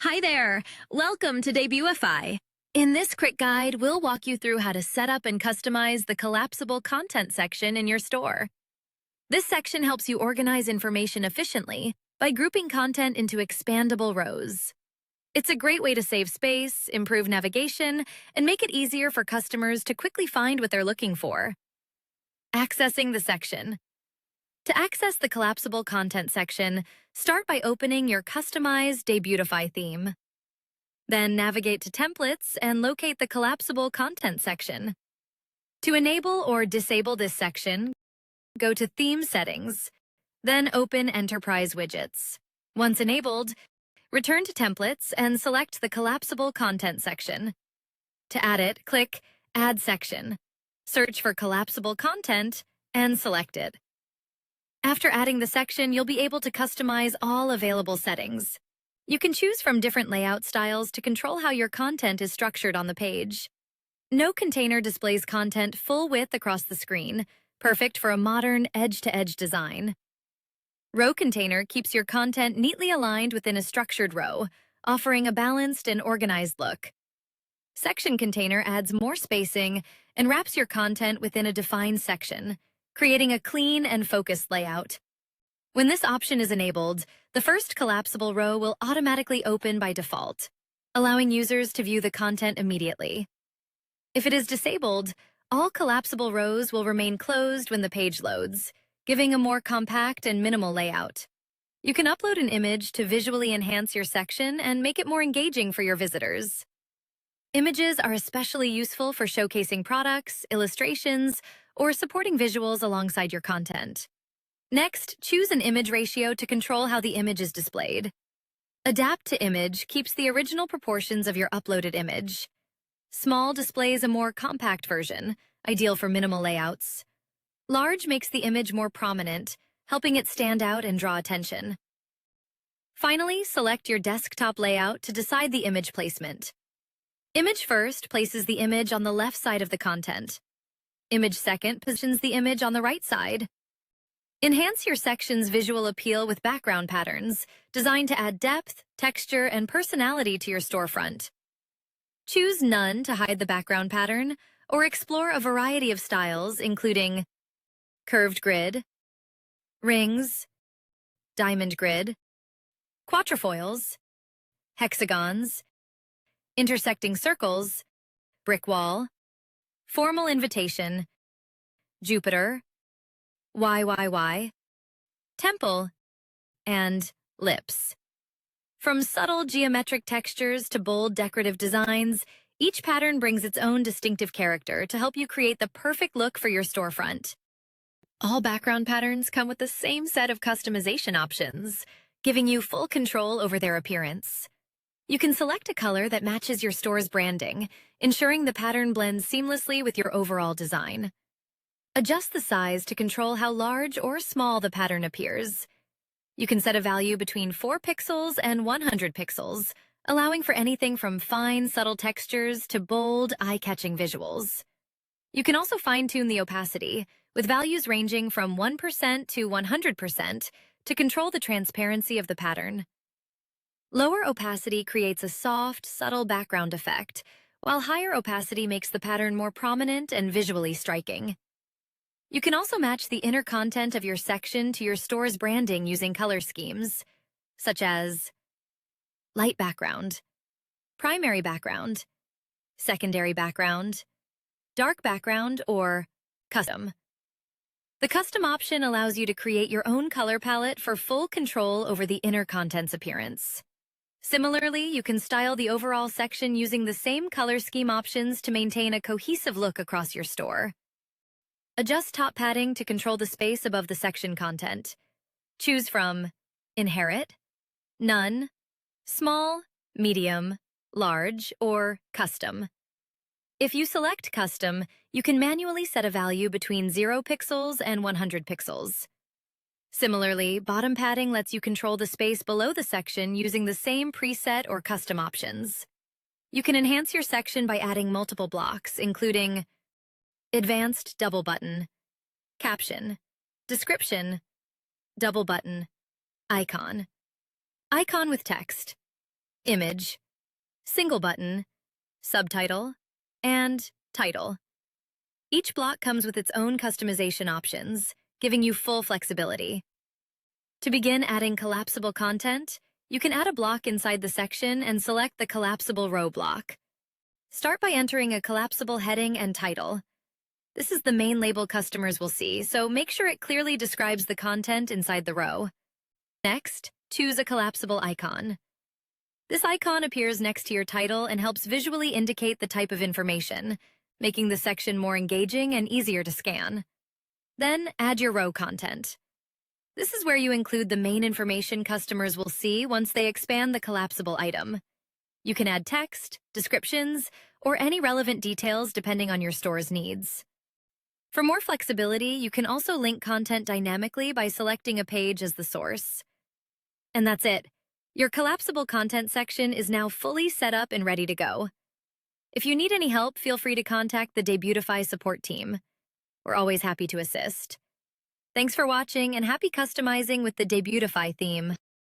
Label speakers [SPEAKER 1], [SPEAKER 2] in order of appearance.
[SPEAKER 1] Hi there! Welcome to Debutify. In this quick guide, we'll walk you through how to set up and customize the collapsible content section in your store. This section helps you organize information efficiently by grouping content into expandable rows. It's a great way to save space, improve navigation, and make it easier for customers to quickly find what they're looking for. Accessing the section. To access the collapsible content section, start by opening your customized Debutify theme. Then navigate to Templates and locate the collapsible content section. To enable or disable this section, go to Theme Settings, then open Enterprise Widgets. Once enabled, return to Templates and select the collapsible content section. To add it, click Add Section, search for collapsible content, and select it. After adding the section, you'll be able to customize all available settings. You can choose from different layout styles to control how your content is structured on the page. No container displays content full width across the screen, perfect for a modern edge-to-edge design. Row container keeps your content neatly aligned within a structured row, offering a balanced and organized look. Section container adds more spacing and wraps your content within a defined section, creating a clean and focused layout. When this option is enabled, the first collapsible row will automatically open by default, allowing users to view the content immediately. If it is disabled, all collapsible rows will remain closed when the page loads, giving a more compact and minimal layout. You can upload an image to visually enhance your section and make it more engaging for your visitors. Images are especially useful for showcasing products, illustrations, or supporting visuals alongside your content. Next, choose an image ratio to control how the image is displayed. Adapt to Image keeps the original proportions of your uploaded image. Small displays a more compact version, ideal for minimal layouts. Large makes the image more prominent, helping it stand out and draw attention. Finally, select your desktop layout to decide the image placement. Image First places the image on the left side of the content. Image Second positions the image on the right side. Enhance your section's visual appeal with background patterns, designed to add depth, texture, and personality to your storefront. Choose None to hide the background pattern, or explore a variety of styles, including curved grid, rings, diamond grid, quatrefoils, hexagons, intersecting circles, brick wall, formal invitation, Jupiter, YYY, temple, and lips. From subtle geometric textures to bold decorative designs, each pattern brings its own distinctive character to help you create the perfect look for your storefront. All background patterns come with the same set of customization options, giving you full control over their appearance. You can select a color that matches your store's branding, ensuring the pattern blends seamlessly with your overall design. Adjust the size to control how large or small the pattern appears. You can set a value between 4 pixels and 100 pixels, allowing for anything from fine, subtle textures to bold, eye-catching visuals. You can also fine-tune the opacity, with values ranging from 1% to 100% to control the transparency of the pattern. Lower opacity creates a soft, subtle background effect, while higher opacity makes the pattern more prominent and visually striking. You can also match the inner content of your section to your store's branding using color schemes, such as light background, primary background, secondary background, dark background, or custom. The custom option allows you to create your own color palette for full control over the inner content's appearance. Similarly, you can style the overall section using the same color scheme options to maintain a cohesive look across your store. Adjust top padding to control the space above the section content. Choose from Inherit, None, Small, Medium, Large, or Custom. If you select Custom, you can manually set a value between 0 pixels and 100 pixels. Similarly, bottom padding lets you control the space below the section using the same preset or custom options. You can enhance your section by adding multiple blocks, including Advanced Double Button, Caption, Description, Double Button, Icon, Icon with text, image, single button, subtitle, and title. Each block comes with its own customization options, giving you full flexibility. To begin adding collapsible content, you can add a block inside the section and select the collapsible row block. Start by entering a collapsible heading and title. This is the main label customers will see, so make sure it clearly describes the content inside the row. Next, choose a collapsible icon. This icon appears next to your title and helps visually indicate the type of information, making the section more engaging and easier to scan. Then, add your row content. This is where you include the main information customers will see once they expand the collapsible item. You can add text, descriptions, or any relevant details depending on your store's needs. For more flexibility, you can also link content dynamically by selecting a page as the source. And that's it. Your collapsible content section is now fully set up and ready to go. If you need any help, feel free to contact the Debutify support team. We're always happy to assist. Thanks for watching and happy customizing with the Debutify theme.